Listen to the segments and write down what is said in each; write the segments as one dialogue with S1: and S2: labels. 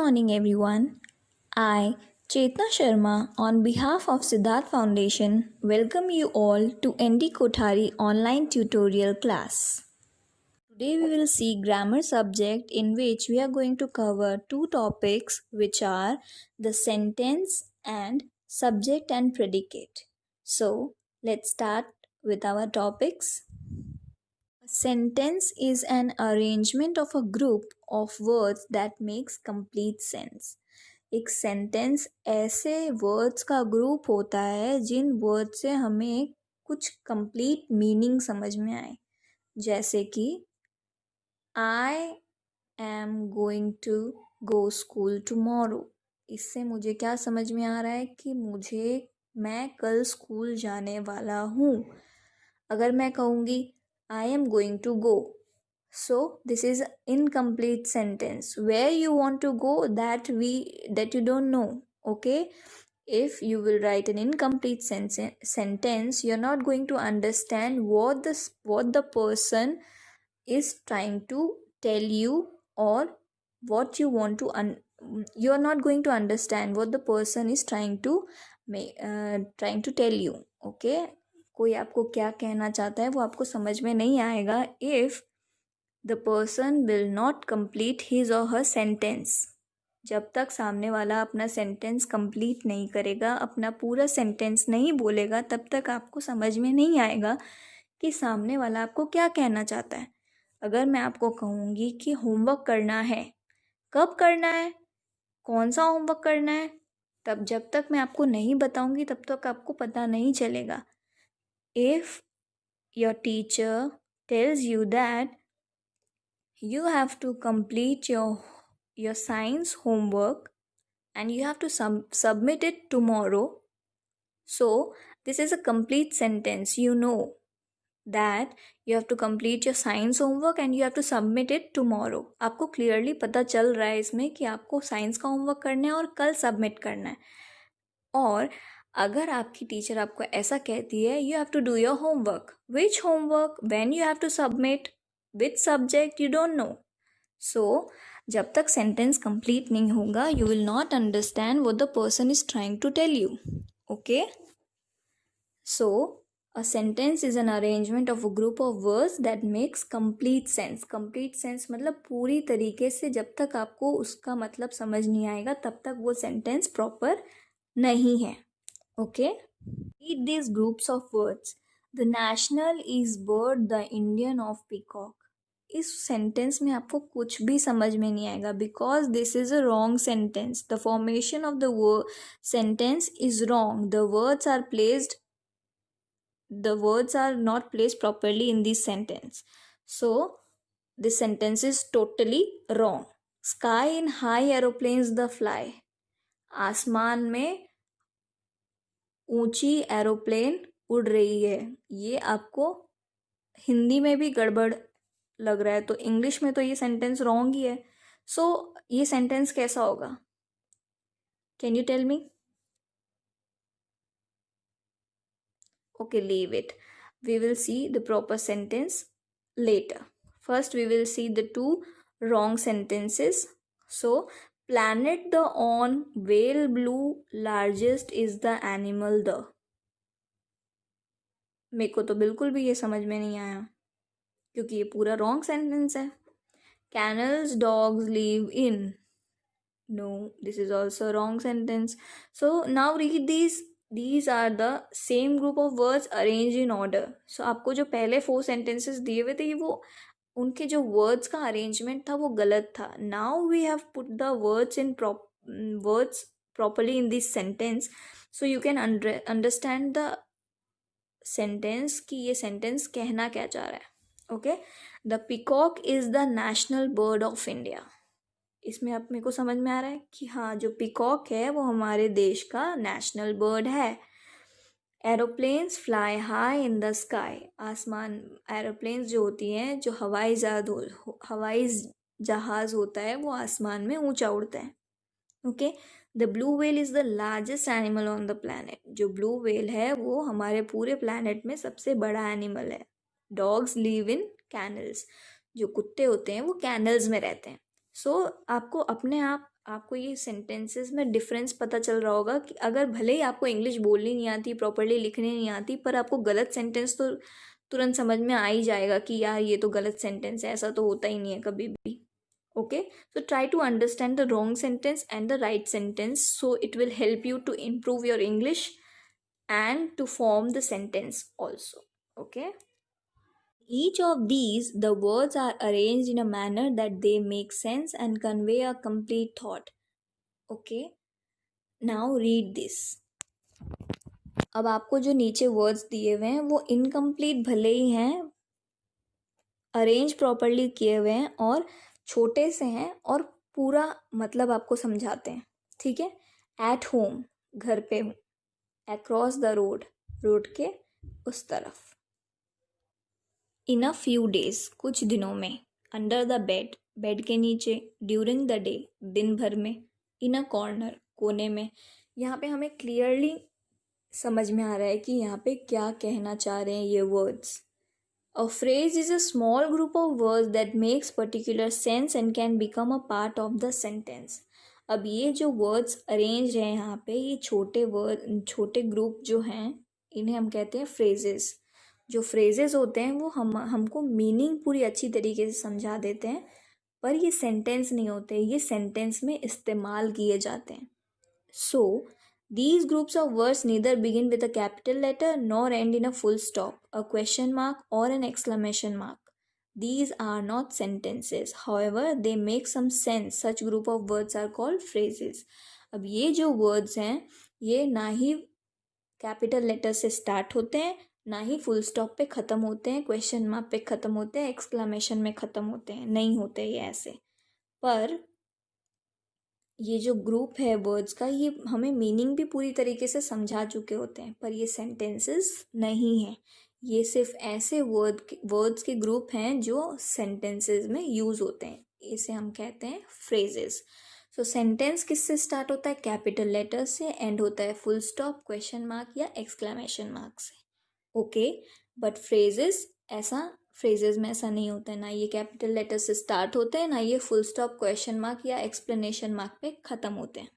S1: morning, everyone. I, Chetna Sharma, on behalf of Siddharth Foundation, welcome you all to ND Kothari online tutorial class. Today we will see grammar subject in which we are going to cover two topics which are the sentence and subject and predicate. So, let's start with our topics. A sentence is an arrangement of a group of words that makes complete sense. एक sentence ऐसे words का group होता है जिन word से हमें कुछ complete meaning समझ में आए, जैसे कि I am going to go school tomorrow. इससे मुझे क्या समझ में आ रहा है कि मैं कल स्कूल जाने वाला हूँ। अगर मैं कहूँगी I am going to go, so this is incomplete sentence. Where you want to go, that you don't know. Okay, if you will write an incomplete sentence, you're not going to understand what the person is trying to tell you, or what you want to you're not going to understand what the person is trying to tell you. Okay, कोई आपको क्या कहना चाहता है वो आपको समझ में नहीं आएगा if the person will not complete his or her sentence. जब तक सामने वाला अपना सेंटेंस कंप्लीट नहीं करेगा, अपना पूरा सेंटेंस नहीं बोलेगा, तब तक आपको समझ में नहीं आएगा कि सामने वाला आपको क्या कहना चाहता है। अगर मैं आपको कहूँगी कि होमवर्क करना है, कब करना है, कौन सा होमवर्क करना है, तब जब तक मैं आपको नहीं बताऊँगी तब तक आपको पता नहीं चलेगा. If your teacher tells you that you have to complete your science homework and you have to submit it tomorrow, so this is a complete sentence. You know that you have to complete your science homework and you have to submit it tomorrow. आपको clearly पता चल रहा है इसमें कि आपको science का homework करना है और कल सबमिट करना है. और अगर आपकी टीचर आपको ऐसा कहती है you have to do your homework, which homework, when you have to submit, which subject, you don't know. So जब तक सेंटेंस कंप्लीट नहीं होगा you will not understand what the person is trying to tell you. Okay, so a sentence is an arrangement of a group of words that makes complete sense. complete sense मतलब पूरी तरीके से जब तक आपको उसका मतलब समझ नहीं आएगा तब तक वो सेंटेंस प्रॉपर नहीं है. Okay, read these groups of words. The national is bird, the Indian of peacock. इस सेंटेंस में आपको कुछ भी समझ में नहीं आएगा because this is a wrong sentence. The formation of the sentence is wrong. The words are not placed properly in this sentence. So this sentence is totally wrong. Sky in high aeroplanes the fly. आसमान में ऊंची aeroplane उड़ रही है. ये आपको हिंदी में भी गड़बड़ लग रहा है तो इंग्लिश में तो ये सेंटेंस रॉन्ग ही है. सो ये सेंटेंस कैसा होगा? Can you tell me? Okay, leave it. We will see the proper sentence later. First, we will see the two wrong sentences. So, planet the on, whale blue, largest is the animal the. मेरे को तो बिल्कुल भी ये समझ में नहीं आया क्योंकि ये पूरा wrong sentence है. Kennels dogs live in. No, this is also wrong sentence. So, now read these are the same group of words arranged in order. So आपको जो पहले 4 sentences दिए हुए थे वो उनके जो words का arrangement था वो गलत था. Now we have put the words properly in this sentence, so you can understand the sentence कि ये sentence कहना क्या चाह रहा है. Okay, the peacock is the national bird of India. इसमें आप मेरे को समझ में आ रहा है कि हाँ जो पिकॉक है वो हमारे देश का नेशनल बर्ड है. Aeroplanes fly high in the sky. आसमान, एरोप्लेन्स जो होती हैं, जो हवाई जहाज़ होता है वो आसमान में ऊंचा उड़ता है. Okay, the blue whale is the largest animal on the planet. जो ब्लू व्हेल है वो हमारे पूरे प्लैनेट में सबसे बड़ा एनिमल है. Dogs live in canals. जो कुत्ते होते हैं वो कैनल्स में रहते हैं. सो आपको अपने आप आपको ये सेंटेंसेस में डिफरेंस पता चल रहा होगा कि अगर भले ही आपको इंग्लिश बोलनी नहीं आती, प्रॉपर्ली लिखने नहीं आती, पर आपको गलत सेंटेंस तो तुरंत समझ में आ ही जाएगा कि यार ये तो गलत सेंटेंस है, ऐसा तो होता ही नहीं है कभी भी. Okay, so try to understand the wrong sentence and the right sentence, so it will help you to improve your English and to form the sentence also. Okay, each of these the words are arranged in a manner that they make sense and convey a complete thought. Okay, now read this. अब आपको जो नीचे words दिए हुए हैं वो incomplete भले ही हैं, अरेंज प्रॉपरली किए हुए हैं और छोटे से हैं और पूरा मतलब आपको समझाते हैं. ठीक है. एट होम, घर पे हूँ. अक्रॉस द रोड, रोड के उस तरफ. इन अ फ्यू डेज, कुछ दिनों में. अंडर द बेड, बेड के नीचे. ड्यूरिंग द डे, दिन भर में. इन अ कॉर्नर, कोने में. यहाँ पे हमें क्लियरली समझ में आ रहा है कि यहाँ पे क्या कहना चाह रहे हैं ये words. A phrase is a small group of words that makes particular sense and can become a part of the sentence. अब ये जो words arranged हैं यहाँ पे, ये छोटे वर्ड, छोटे ग्रुप जो हैं, इन्हें हम कहते हैं phrases. जो phrases होते हैं वो हमको मीनिंग पूरी अच्छी तरीके से समझा देते हैं, पर ये सेंटेंस नहीं होते, ये सेंटेंस में इस्तेमाल किए जाते हैं. So these groups of words neither begin with a capital letter nor end in a full stop, a question mark, or an exclamation mark. These are not sentences. However, they make some sense. Such group of words are called phrases. अब ये जो words हैं, ये ना ही capital letter से start होते हैं, ना ही फुल स्टॉप पे ख़त्म होते हैं, क्वेश्चन मार्क पे ख़त्म होते हैं, एक्सक्लामेशन में ख़त्म होते हैं, नहीं होते ये ऐसे. पर ये जो ग्रुप है वर्ड्स का, ये हमें मीनिंग भी पूरी तरीके से समझा चुके होते हैं, पर ये सेंटेंसेस नहीं हैं. ये सिर्फ ऐसे वर्ड्स के ग्रुप हैं जो सेंटेंसेस में यूज़ होते हैं. इसे हम कहते हैं फ्रेजेस. सो सेंटेंस किससे स्टार्ट होता है? कैपिटल लेटर से. एंड होता है फुल स्टॉप, क्वेश्चन मार्क या एक्सक्लेमेशन मार्क से. ओके, बट फ्रेजेस फ्रेजेस में ऐसा नहीं होता है. ना ये कैपिटल लेटर से स्टार्ट होते हैं, ना ये फुल स्टॉप, क्वेश्चन मार्क या एक्सप्लेनेशन मार्क पे ख़त्म होते हैं.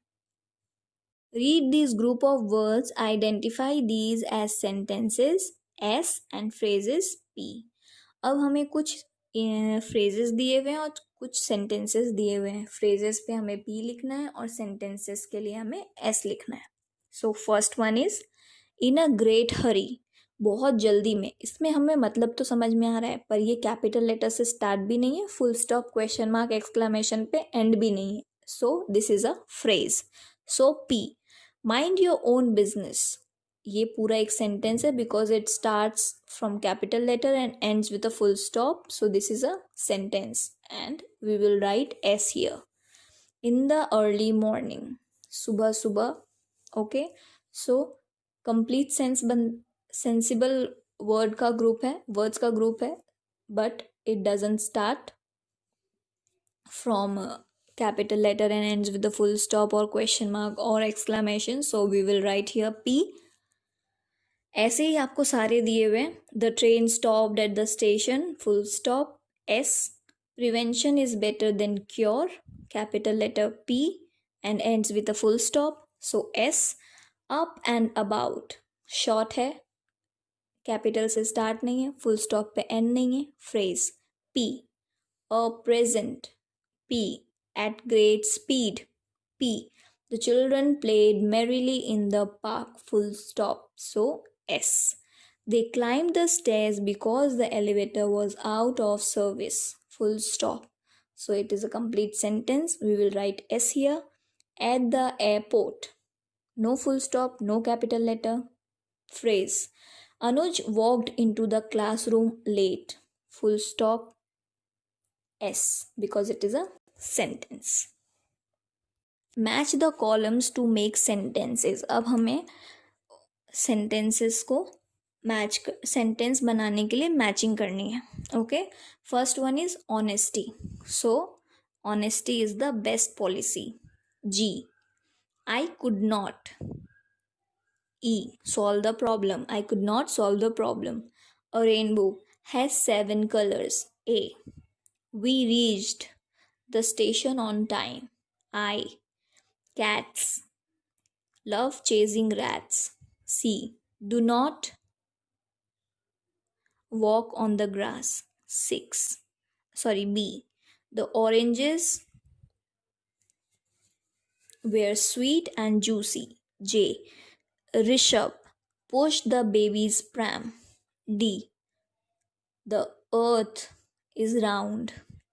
S1: Read this group of words, identify these as sentences S and phrases P. अब हमें कुछ फ्रेजेस दिए हुए हैं और कुछ सेंटेंसेस दिए हुए हैं. फ्रेजेस पे हमें पी लिखना है और सेंटेंसेस के लिए हमें एस लिखना है. So first one is in a great hurry, बहुत जल्दी में. इसमें हमें मतलब तो समझ में आ रहा है, पर ये कैपिटल लेटर से स्टार्ट भी नहीं है, full stop, question mark, exclamation पे एंड भी नहीं है. So this is a phrase. So P, mind your own business. ये पूरा एक सेंटेंस है because it starts from capital letter and ends with a full stop. So this is a sentence and we will write S here. In the early morning, सुबह सुबह. Okay, so complete sensible word का ग्रुप है, words का ग्रुप है, but it doesn't start from capital letter and ends with a full stop or question mark or exclamation. So we will write here P. ऐसे ही आपको सारे दिए हुए. The train stopped at the station, full stop. S. Prevention is better than cure, capital letter P and ends with a full stop. So S. Up and about, short है, capital से start नहीं है, full stop पे end नहीं है. Phrase P. A present, P. At great speed, P. The children played merrily in the park, full stop. So S. They climb the stairs because the elevator was out of service, full stop. So it is a complete sentence. We will write S here. At the airport, no full stop, no capital letter. Phrase, Anuj walked into the classroom late, full stop. S, because it is a sentence. Match the columns to make sentences. अब हमें sentences को sentence बनाने के लिए matching करनी है. Okay, first one is honesty. So honesty is the best policy. G, I could not. E, solve the problem. I could not solve the problem. A rainbow has 7 colors. A, we reached the station on time. I. Cats love chasing rats. C. Do not walk on the grass. 6. Sorry, B. The oranges were sweet and juicy. J. Rishabh pushed the baby's pram. D. The earth is round.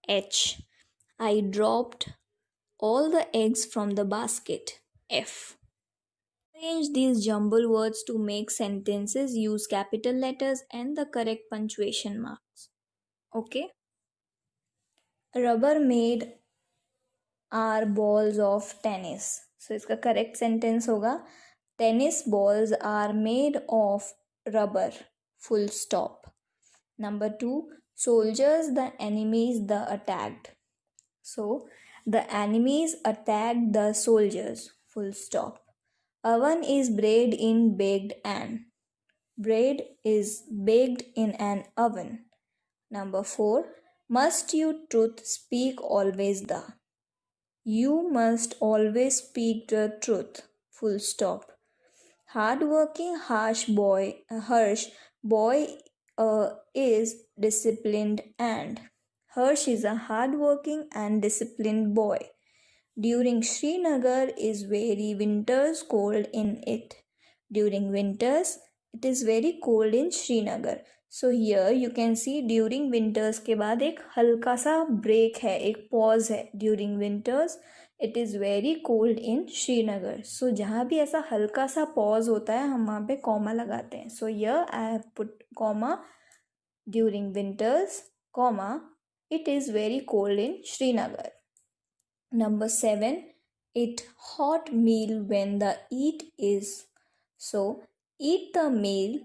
S1: H. I dropped all the eggs from the basket. F. Arrange these jumble words to make sentences. Use capital letters and the correct punctuation marks. Okay. Rubber made are balls of tennis. So इसका correct sentence होगा tennis balls are made of rubber. Full stop. Number 2, soldiers the enemies the attacked. So the enemies attacked the soldiers. Full stop. Oven is bread in baked an. Bread is baked in an oven. Number 4, must you truth speak always the. You must always speak the truth. Full stop. Hardworking, harsh boy is disciplined and. Harsh is a hardworking and disciplined boy. During Srinagar is very winters cold in it. During winters, it is very cold in Srinagar. So here you can see during winters के बाद एक हल्का सा break है, एक pause है. During winters, it is very cold in Srinagar. So जहाँ भी ऐसा हल्का सा pause होता है हम वहाँ पे comma लगाते हैं. So here I have put comma during winters, comma it is very cold in Srinagar. Number 7, eat hot meal when the eat is. So eat the meal,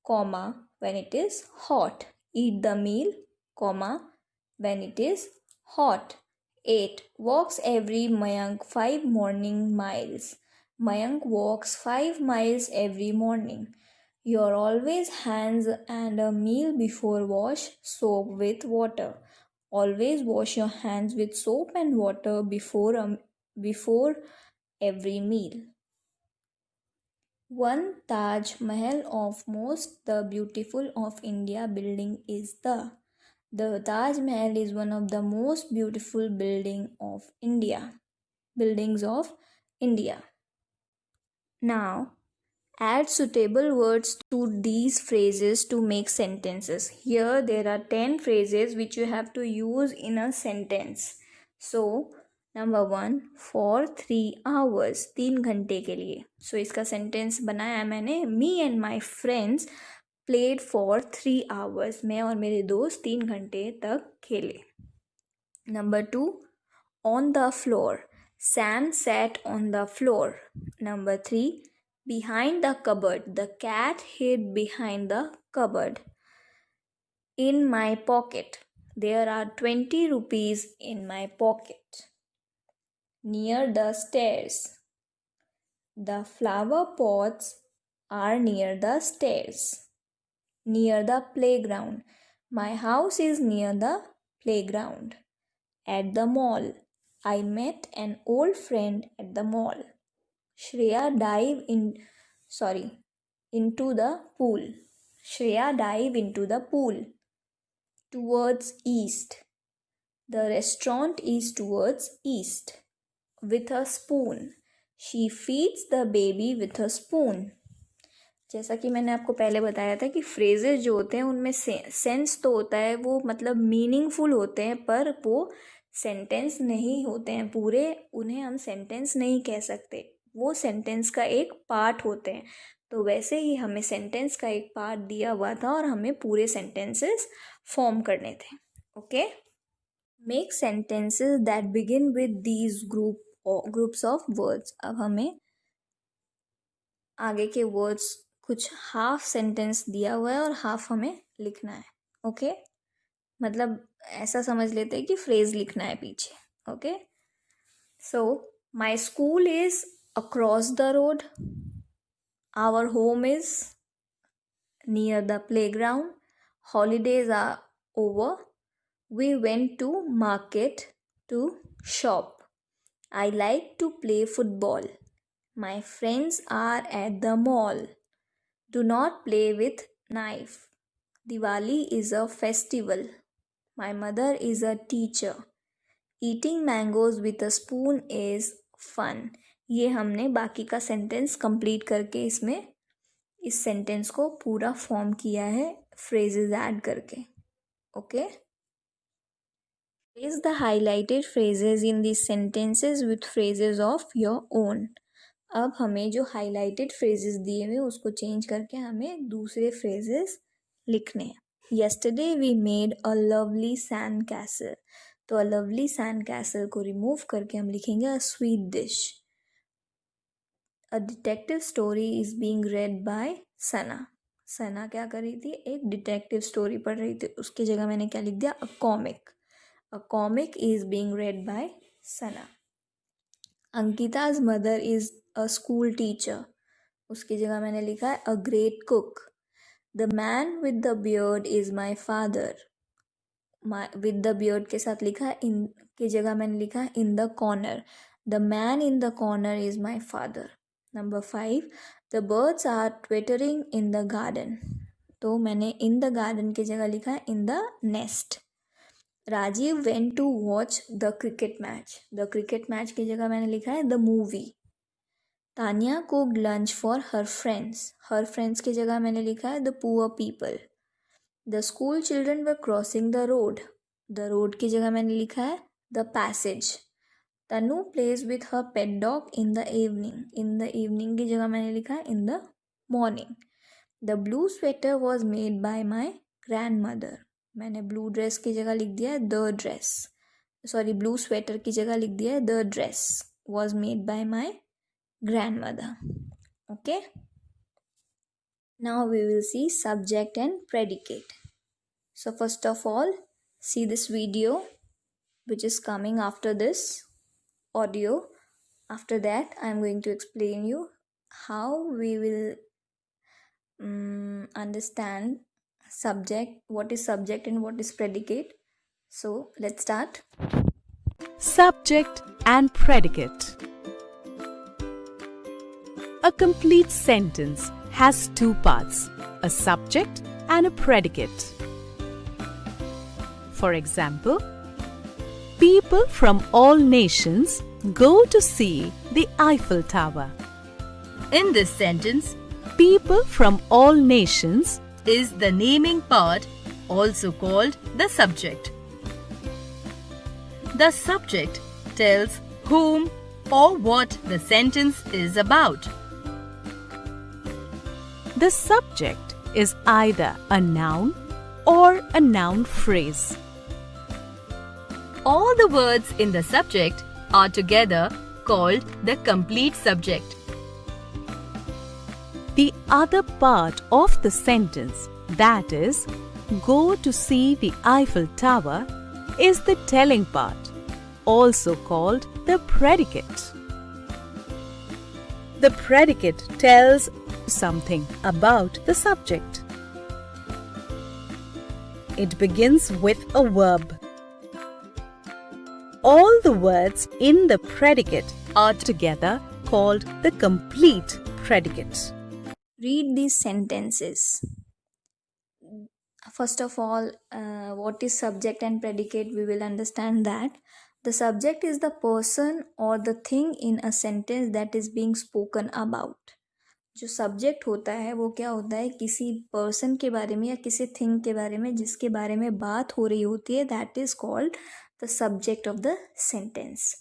S1: comma, when it is hot. Eat the meal, comma, when it is hot. 8, walks every Mayank 5 morning miles. Mayank walks 5 miles every morning. Your always hands and a meal before wash, soap with water. Always wash your hands with soap and water before every meal. One Taj Mahal of most the beautiful of India building is the. The Taj Mahal is one of the most beautiful buildings of India. Now, add suitable words to these phrases to make sentences. Here there are 10 phrases which you have to use in a sentence. So, number 1, for 3 hours, 3 घंटे के लिए. So इसका sentence बनाया मैंने. Me and my friends played for 3 hours. मैं और मेरे दोस्त 3 घंटे तक खेले. Number 2, on the floor. Sam sat on the floor. Number 3, behind the cupboard. The cat hid behind the cupboard. In my pocket. There are 20 rupees in my pocket. Near the stairs. The flower pots are near the stairs. Near the playground. My house is near the playground. At the mall. I met an old friend at the mall. Shreya dived into the pool. Shreya dived into the pool. Towards east. The restaurant is towards east. With a spoon. She feeds the baby with a spoon. जैसा कि मैंने आपको पहले बताया था कि phrases जो होते हैं उनमें सेंस तो होता है, वो मतलब मीनिंगफुल होते हैं, पर वो सेंटेंस नहीं होते हैं पूरे, उन्हें हम सेंटेंस नहीं कह सकते, वो सेंटेंस का एक पार्ट होते हैं. तो वैसे ही हमें सेंटेंस का एक पार्ट दिया हुआ था और हमें पूरे सेंटेंसेस फॉर्म करने थे. Okay, make sentences that begin with these groups of words. अब हमें आगे के वर्ड्स कुछ हाफ सेंटेंस दिया हुआ है और हाफ हमें लिखना है. ओके, मतलब ऐसा समझ लेते हैं कि फ्रेज लिखना है पीछे. Okay, so my school is across the road. Our home is near the playground. Holidays are over. We went to market to shop. I like to play football. My friends are at the mall. Do not play with knife. Diwali is a festival. My mother is a teacher. Eating mangoes with a spoon is fun. ये हमने बाकी का sentence complete करके इसमें इस sentence को पूरा form किया है फ्रेजेस ऐड करके. Okay. Place the highlighted phrases in these sentences with phrases of your own. अब हमें जो हाईलाइटेड फ्रेजेस दिए हुए उसको चेंज करके हमें दूसरे फ्रेजेस लिखने हैं. Yesterday we made a lovely sand castle. तो a lovely sand castle को रिमूव करके हम लिखेंगे a sweet dish. A detective story is being read by Sana. सना क्या कर रही थी? एक डिटेक्टिव स्टोरी पढ़ रही थी. उसकी जगह मैंने क्या लिख दिया? a comic. A comic is being read by Sana. Ankita's mother is a school teacher. उसकी जगह मैंने लिखा है a great cook. The man with the beard is my father. With the beard के साथ लिखा है in की जगह मैंने लिखा है in the corner. The man in the corner is my father. Number 5. The birds are twittering in the garden. तो मैंने in the garden की जगह लिखा है in the nest. Rajiv went to watch the cricket match. The cricket match की जगह मैंने लिखा है the movie. Tania cooked lunch for her friends. Her friends की जगह मैंने लिखा है the poor people. The school children were crossing the road. The road की जगह मैंने लिखा है the passage. Tanu plays with her pet dog in the evening. In the evening की जगह मैंने लिखा है in the morning. The blue sweater was made by my grandmother. मैंने ब्लू ड्रेस की जगह लिख दिया है the dress. Sorry, blue sweater की जगह लिख दिया है the dress was made by my grandmother. Okay. Now we will see subject and predicate. So first of all see this video which is coming after this audio. After that I am going to explain you how we will understand subject, what is subject and what is predicate. So let's start.
S2: Subject and predicate. A complete sentence has two parts, a subject and a predicate. For example, people from all nations go to see the Eiffel Tower.
S3: In this sentence,
S2: People from all nations
S3: is the naming part, also called the subject. The subject tells whom or what the sentence is about.
S2: The subject is either a noun or a noun phrase.
S3: All the words in the subject are together called the complete subject.
S2: The other part of the sentence, that is, go to see the Eiffel Tower, is the telling part, also called the predicate. The predicate tells something about the subject. It begins with a verb. All the words in the predicate are together called the complete predicate.
S1: Read these sentences. First of all, what is subject and predicate? We will understand that the subject is the person or the thing in a sentence that is being spoken about. जो subject होता है वो क्या होता है? किसी person के बारे में या किसी थिंग के बारे में जिसके बारे में बात हो रही होती है, that is called the subject of the sentence.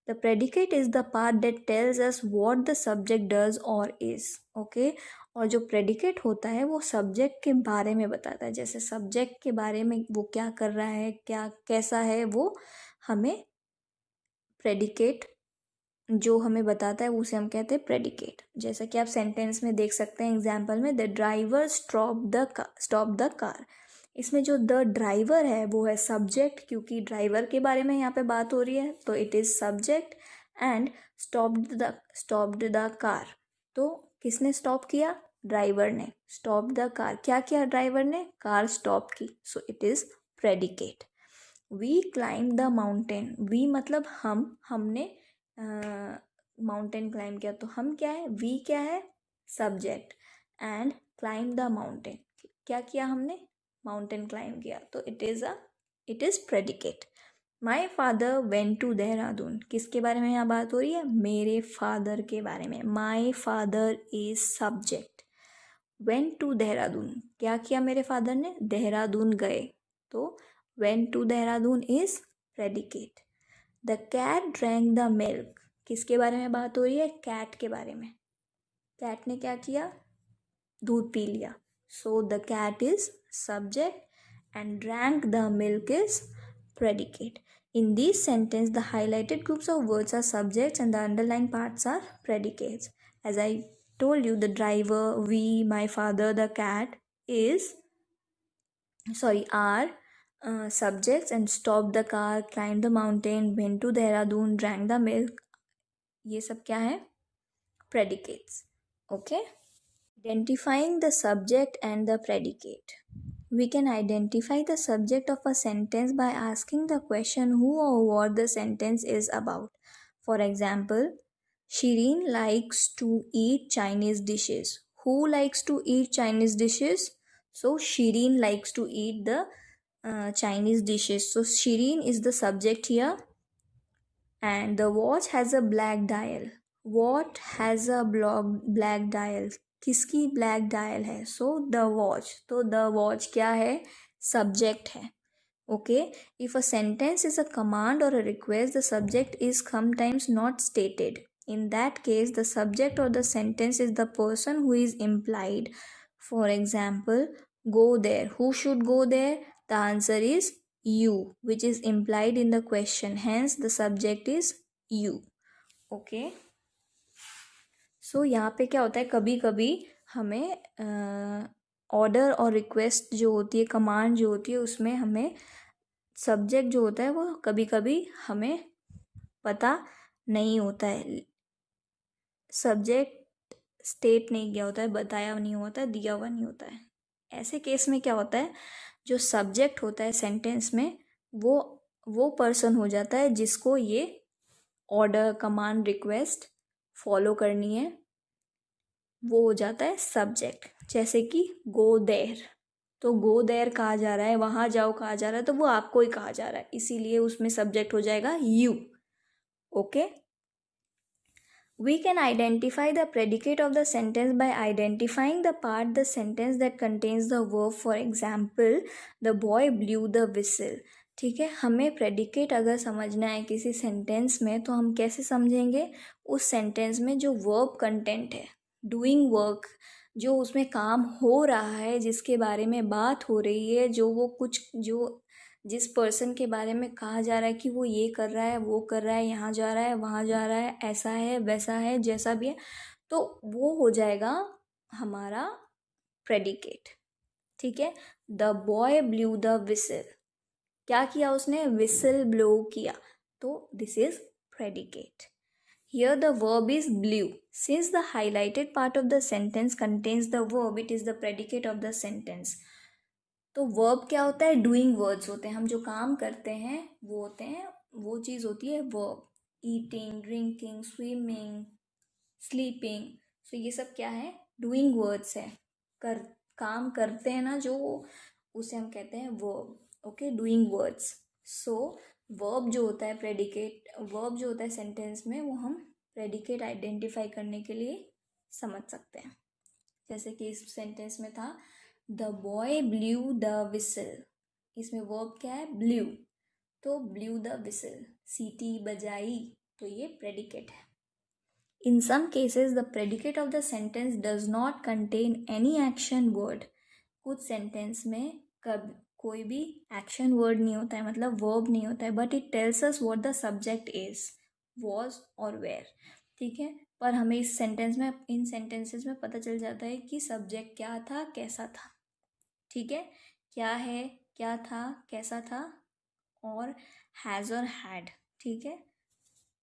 S1: The predicate is the part that tells us what the subject does और इज. ओके. और जो प्रेडिकेट होता है वो सब्जेक्ट के बारे में बताता है. जैसे सब्जेक्ट के बारे में वो क्या कर रहा है, क्या कैसा है, वो हमें प्रेडिकेट जो हमें बताता है उसे हम कहते हैं प्रेडिकेट. जैसा कि आप सेंटेंस में देख सकते हैं एग्जाम्पल में, the driver stop the car. इसमें जो द ड्राइवर है वो है सब्जेक्ट, क्योंकि ड्राइवर के बारे में यहाँ पे बात हो रही है, तो it is subject. And stopped the car, तो किसने स्टॉप किया? ड्राइवर ने. स्टॉप द कार, क्या किया ड्राइवर ने? कार स्टॉप की. So it is predicate. We climb the mountain. We मतलब हमने माउंटेन क्लाइम किया, तो हम क्या है, वी क्या है, subject, and climb the mountain, क्या किया हमने, माउंटेन क्लाइम किया, तो it is predicate. My father went to Dehradun, किसके बारे में यहाँ बात हो रही है, मेरे फादर के बारे में. My father is subject. Went to Dehradun, क्या किया मेरे फादर ने, देहरादून गए, तो went to Dehradun is predicate. The cat drank the milk, किसके बारे में बात हो रही है, कैट के बारे में. कैट ने क्या किया, दूध पी लिया, so the cat is subject and drank the milk is predicate. In this sentence, the highlighted groups of words are subjects and the underlined parts are predicates. As I told you, the driver, we, my father, the cat are subjects, and stopped the car, climbed the mountain, went to Dehradun, drank the milk, ये सब क्या है, predicates. Okay? Identifying the subject and the predicate. We can identify the subject of a sentence by asking the question who or what the sentence is about. For example, Shireen likes to eat Chinese dishes. Who likes to eat Chinese dishes? So Shireen likes to eat the Chinese dishes. So Shireen is the subject here. And the watch has a black dial. What has a black dial? किसकी black dial है, so the watch, तो the watch क्या है, subject है. Okay, if a sentence is a command or a request, the subject is sometimes not stated. In that case the subject or the sentence is the person who is implied. For example, go there, who should go there, the answer is you, which is implied in the question, hence the subject is you. Okay, सो यहाँ पे क्या होता है, कभी कभी हमें order और request जो होती है, कमांड जो होती है, उसमें हमें सब्जेक्ट जो होता है वो कभी कभी हमें पता नहीं होता है, सब्जेक्ट स्टेट नहीं किया होता है, बताया नहीं होता है, दिया हुआ नहीं होता है. ऐसे केस में क्या होता है, जो सब्जेक्ट होता है सेंटेंस में, वो पर्सन हो जाता है जिसको ये ऑर्डर, कमांड, रिक्वेस्ट फॉलो करनी है, वो हो जाता है सब्जेक्ट. जैसे कि गो देयर, तो गो देयर कहा जा रहा है, वहाँ जाओ कहा जा रहा है, तो वो आपको ही कहा जा रहा है, इसीलिए उसमें सब्जेक्ट हो जाएगा you. Okay, we can identify the predicate of the sentence by identifying the part the sentence that contains the verb. For example, the boy blew the whistle. ठीक है, हमें प्रेडिकेट अगर समझना है किसी सेंटेंस में, तो हम कैसे समझेंगे, उस सेंटेंस में जो वर्ब कंटेंट है, डूइंग वर्क, जो उसमें काम हो रहा है, जिसके बारे में बात हो रही है, जो जिस पर्सन के बारे में कहा जा रहा है कि वो ये कर रहा है, वो कर रहा है, यहाँ जा रहा है, वहाँ जा रहा है, ऐसा है, वैसा है, जैसा भी है, तो वो हो जाएगा हमारा प्रेडिकेट. ठीक है, the boy blue the whistle, क्या किया उसने, विसल ब्लो किया, तो this is predicate. Here the verb is blew. Since the highlighted part of the sentence contains the verb, it is the predicate of the sentence. तो verb क्या होता है, doing words होते हैं, हम जो काम करते हैं वो होते हैं, वो चीज़ होती है verb. Eating, drinking, swimming, sleeping, so ये सब क्या है, डूइंग वर्ड्स है, काम करते हैं ना जो, उसे हम कहते हैं verb. Okay, doing words. So verb जो होता है, प्रेडिकेट वर्ब जो होता है सेंटेंस में, वो हम प्रेडिकेट आइडेंटिफाई करने के लिए समझ सकते हैं. जैसे कि इस सेंटेंस में था the boy blue the whistle, इसमें वर्ब क्या है, ब्लू, तो ब्लू द विसल, सीटी बजाई, तो ये प्रेडिकेट है. In some cases the predicate of the sentence does not contain any action word. कुछ सेंटेंस में कोई भी एक्शन वर्ड नहीं होता है, मतलब वर्ब नहीं होता है, but it tells us what the subject is, was और वेयर. ठीक है, पर हमें इन सेंटेंसेस में पता चल जाता है कि सब्जेक्ट क्या था, कैसा था. ठीक है, क्या है, क्या था, कैसा था, और हैज़ और हैड. ठीक है,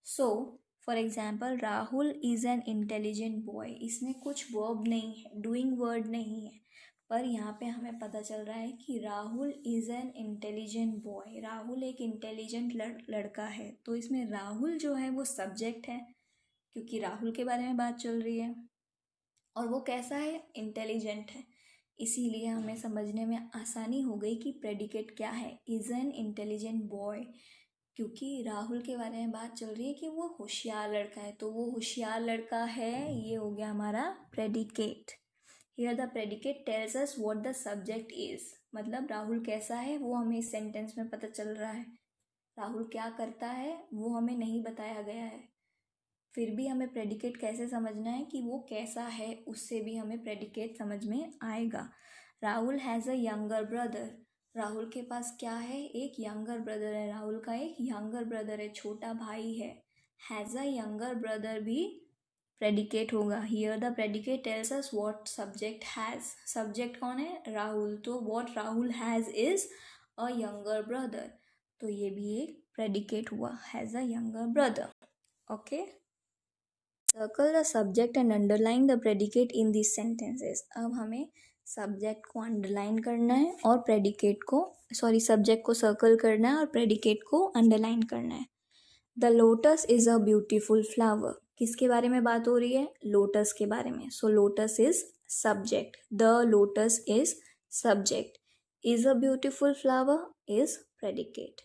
S1: so for example, Rahul is an intelligent boy, इसमें कुछ वर्ब नहीं है, डूइंग वर्ड नहीं है, पर यहाँ पे हमें पता चल रहा है कि Rahul is an intelligent boy, Rahul एक इंटेलिजेंट लड़का है। तो इसमें राहुल जो है वो सब्जेक्ट है, क्योंकि राहुल के बारे में बात चल रही है, और वो कैसा है, इंटेलिजेंट है। इसीलिए हमें समझने में आसानी हो गई कि प्रेडिकेट क्या है, इज़ एन इंटेलिजेंट बॉय, क्योंकि राहुल के बारे में बात चल रही है कि वो होशियार लड़का है, तो वो होशियार लड़का है, ये हो गया हमारा predicate. Here the predicate tells us what the subject is, मतलब राहुल कैसा है वो हमें इस सेंटेंस में पता चल रहा है। राहुल क्या करता है वो हमें नहीं बताया गया है, फिर भी हमें प्रेडिकेट कैसे समझना है कि वो कैसा है, उससे भी हमें प्रेडिकेट समझ में आएगा। Rahul has a younger brother, Rahul के पास क्या है, एक यंगर ब्रदर है, राहुल का एक यंगर ब्रदर है, छोटा भाई है। हैज़ अ यंगर ब्रदर भी प्रेडिकेट होगा। Here the predicate tells us what subject has, subject कौन है, राहुल, तो what Rahul has is a younger brother, तो ये भी एक प्रेडिकेट हुआ, has a younger brother. Okay, circle the subject and underline the predicate in this sentences. अब हमें सब्जेक्ट को अंडरलाइन करना है और प्रेडिकेट को, सब्जेक्ट को सर्कल करना है और प्रेडिकेट को अंडरलाइन करना है। The lotus is a beautiful flower, किसके बारे में बात हो रही है, लोटस के बारे में। So lotus is subject, the lotus is subject, is a beautiful flower is predicate.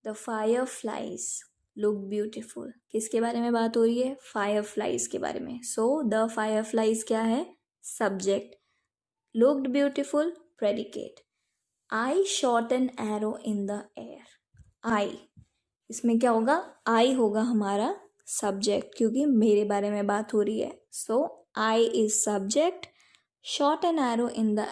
S1: The fireflies look beautiful, किसके बारे में बात हो रही है, फायर फ्लाइज के बारे में। सो द फायर फ्लाइज क्या है, subject, looked beautiful predicate. I shot an arrow in the air, I, इसमें क्या होगा, आई होगा हमारा सब्जेक्ट, क्योंकि मेरे बारे में बात हो रही है। So I is subject, shot an arrow in the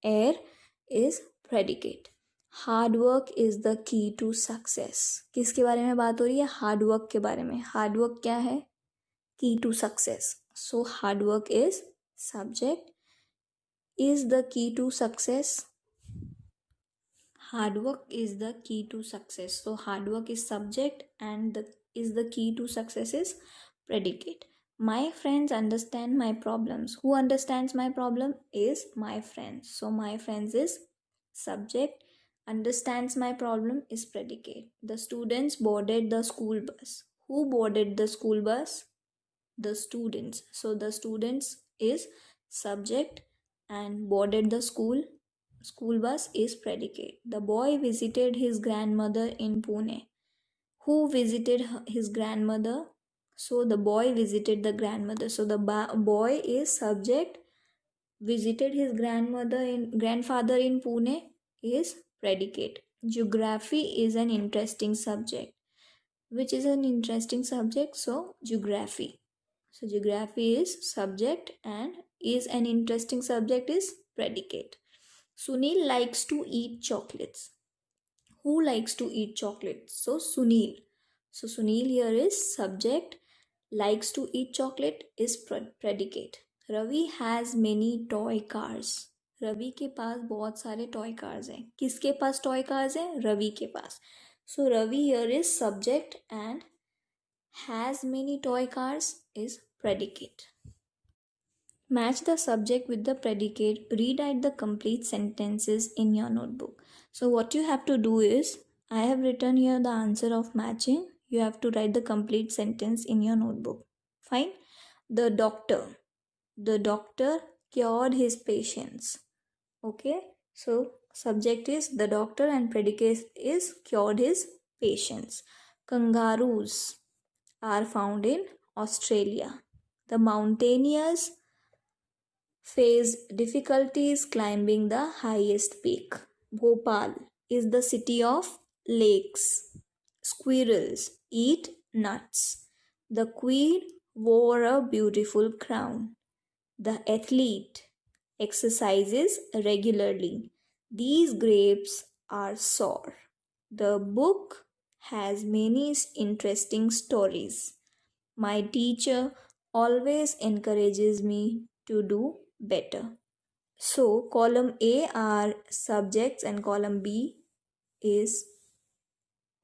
S1: air is predicate. Hard work is the key to success, किसके बारे में बात हो रही है, हार्ड वर्क के बारे में। हार्ड वर्क क्या है, key to success, so hard work is subject, is the key to success, hard work is the key to success, so hard work is subject and is the key to success is predicate. My friends understand my problems, who understands my problem is my friends, so my friends is subject, understands my problem is predicate. The students boarded the school bus, who boarded the school bus, the students, so the students is subject and boarded the school bus is predicate. The boy visited his grandmother in Pune, who visited his grandmother, so the boy visited the grandmother, so the boy is subject, visited his grandfather in Pune is predicate. Geography is an interesting subject, which is an interesting subject, so geography. So geography is subject and is an interesting subject is predicate. Sunil likes to eat chocolates. Who likes to eat chocolates? So Sunil. So Sunil here is subject, likes to eat chocolate is predicate. Ravi has many toy cars. Ravi के पास बहुत सारे toy cars हैं, किसके पास toy cars हैं, रवि के पास। सो Ravi here is subject and has many toy cars is predicate. Match the subject with the predicate. Rewrite the complete sentences in your notebook. So what you have to do is, I have written here the answer of matching. You have to write the complete sentence in your notebook. Fine. The doctor cured his patients. Okay. So subject is the doctor and predicate is cured his patients. Kangaroos are found in Australia. The mountaineers face difficulties climbing the highest peak. Bhopal is the city of lakes. Squirrels eat nuts. The queen wore a beautiful crown. The athlete exercises regularly. These grapes are sour. The book has many interesting stories. My teacher always encourages me to do better. So column A are subjects and column B is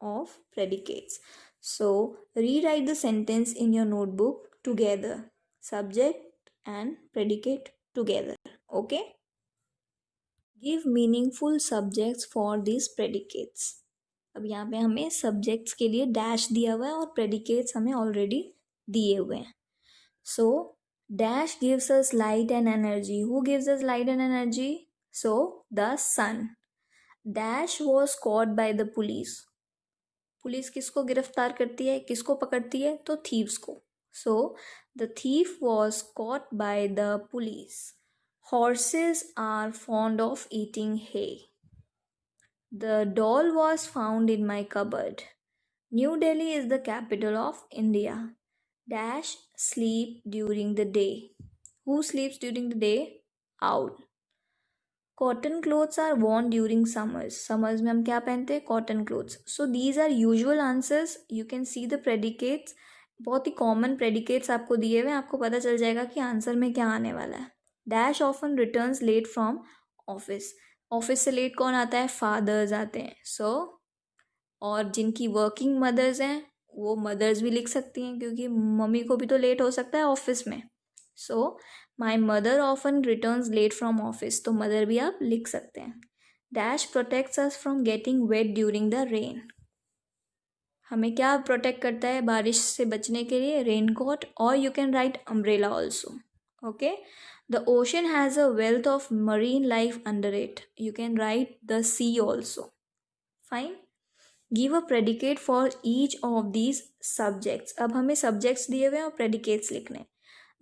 S1: of predicates. So rewrite the sentence in your notebook together, subject and predicate together. Okay. Give meaningful subjects for this predicates. अब यहाँ पे हमें subjects के लिए dash दिया हुआ है और प्रेडिकेट्स हमें ऑलरेडी दिए हुए हैं. So dash gives us light and energy. Who gives us light and energy? So the sun. Dash was caught by the police. Police किसको गिरफ्तार करती है, किसको पकड़ती है? तो थीव्स को. So the thief was caught by the police. Horses are fond of eating hay. The doll was found in my cupboard. New Delhi is the capital of India. Dash sleep during the day. Who sleeps during the day? Owl. Cotton clothes are worn during summers. Summers में हम क्या पहनते हैं? Cotton clothes. So these are usual answers. You can see the predicates. बहुत ही common predicates आपको दिए हुए हैं. आपको पता चल जाएगा कि आंसर में क्या आने वाला है. Dash often returns late from office. Office से लेट कौन आता है? फादर्स आते हैं. सो और जिनकी वर्किंग मदर्स हैं वो मदर्स भी लिख सकती हैं, क्योंकि मम्मी को भी तो लेट हो सकता है ऑफिस में. So my mother often returns late from office. तो मदर भी आप लिख सकते हैं. Dash protects us from getting wet during the rain. हमें क्या प्रोटेक्ट करता है बारिश से बचने के लिए? रेनकोट. और you can write umbrella also. Okay. The ocean has a wealth of marine life under it. You can write the sea also. Fine. Give a predicate for each of these subjects. अब हमें subjects दिए हुए हैं और predicates लिखने हैं.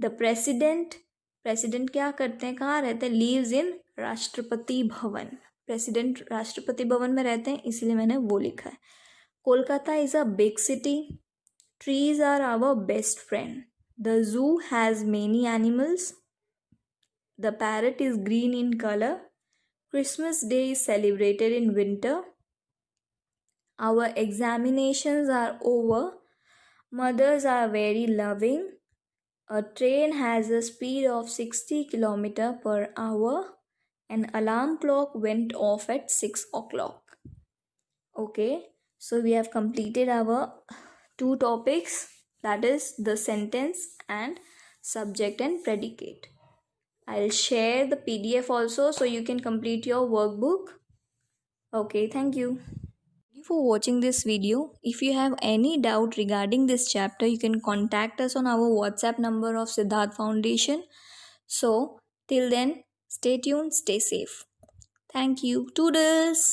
S1: The president क्या करते हैं, कहाँ रहते हैं? Lives in Rashtrapati Bhavan. president Rashtrapati Bhavan में रहते हैं, इसलिए मैंने वो लिखा है. Kolkata is a big city. Trees are our best friend. The zoo has many animals. The parrot is green in color. Christmas Day is celebrated in winter. Our examinations are over. Mothers are very loving. A train has a speed of 60 km per hour. An alarm clock went off at 6 o'clock. Okay, so we have completed our two topics, that is the sentence and subject and predicate. I'll share the PDF also so you can complete your workbook. Okay, thank you. Thank you for watching this video. If you have any doubt regarding this chapter, you can contact us on our WhatsApp number of Siddharth Foundation. So, till then, stay tuned, stay safe. Thank you. Toodles!